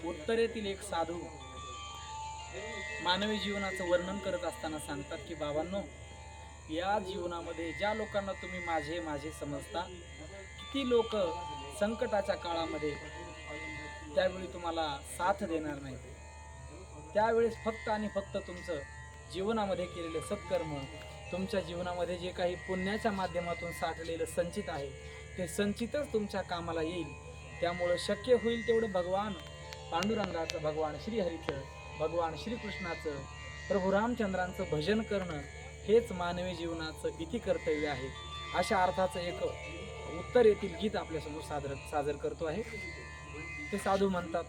उत्तरेतील एक साधू मानवी जीवनाचं वर्णन करत असताना सांगतात की बाबांनो, या जीवनामध्ये ज्या लोकांना तुम्ही माझे माझे समजता, किती लोक संकटाच्या काळामध्ये त्यावेळी तुम्हाला साथ देणार नाही, त्यावेळेस फक्त आणि फक्त तुमचं जीवनामध्ये केलेलं सत्कर्म, तुमच्या जीवनामध्ये जे काही पुण्याच्या माध्यमातून साठलेलं संचित आहे ते संचितच तुमच्या कामाला येईल. त्यामुळं शक्य होईल तेवढं भगवान पांडुरंगाचं, भगवान श्रीहरीचं, भगवान श्रीकृष्णाचं, प्रभू रामचंद्रांचं भजन करणं हेच मानवी जीवनाचं इति कर्तव्य आहे. अशा अर्थाचं एक उत्तरेतील गीत आपल्यासमोर सादर करतो आहे. ते साधू म्हणतात,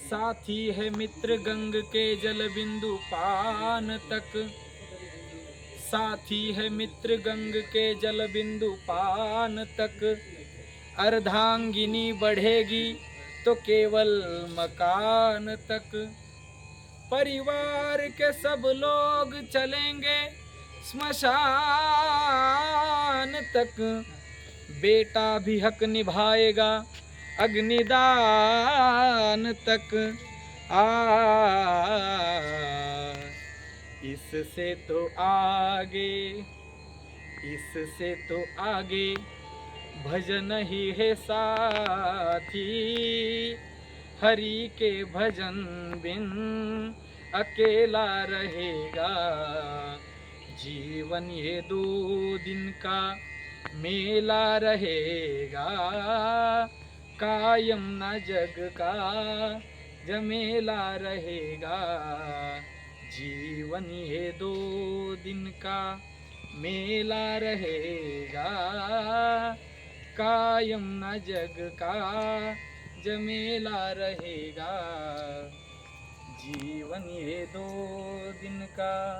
साथी है मित्र गंग के जल बिंदु पान तक, साथी है मित्र गंग के जल बिंदु पान तक, अर्धांगिनी बढ़ेगी तो केवल मकान तक, परिवार के सब लोग चलेंगे स्मशान तक, बेटा भी हक निभाएगा अग्निदान तक। इससे तो आगे भजन ही है साथी, हरि के भजन बिन अकेला रहेगा, जीवन ये 2 दिन का मेला रहेगा, कायम ना जग का जमेला रहेगा, जीवन ये 2 दिन का मेला रहेगा, कायम ना जग का जमेला रहेगा, जीवन ये 2 दिन का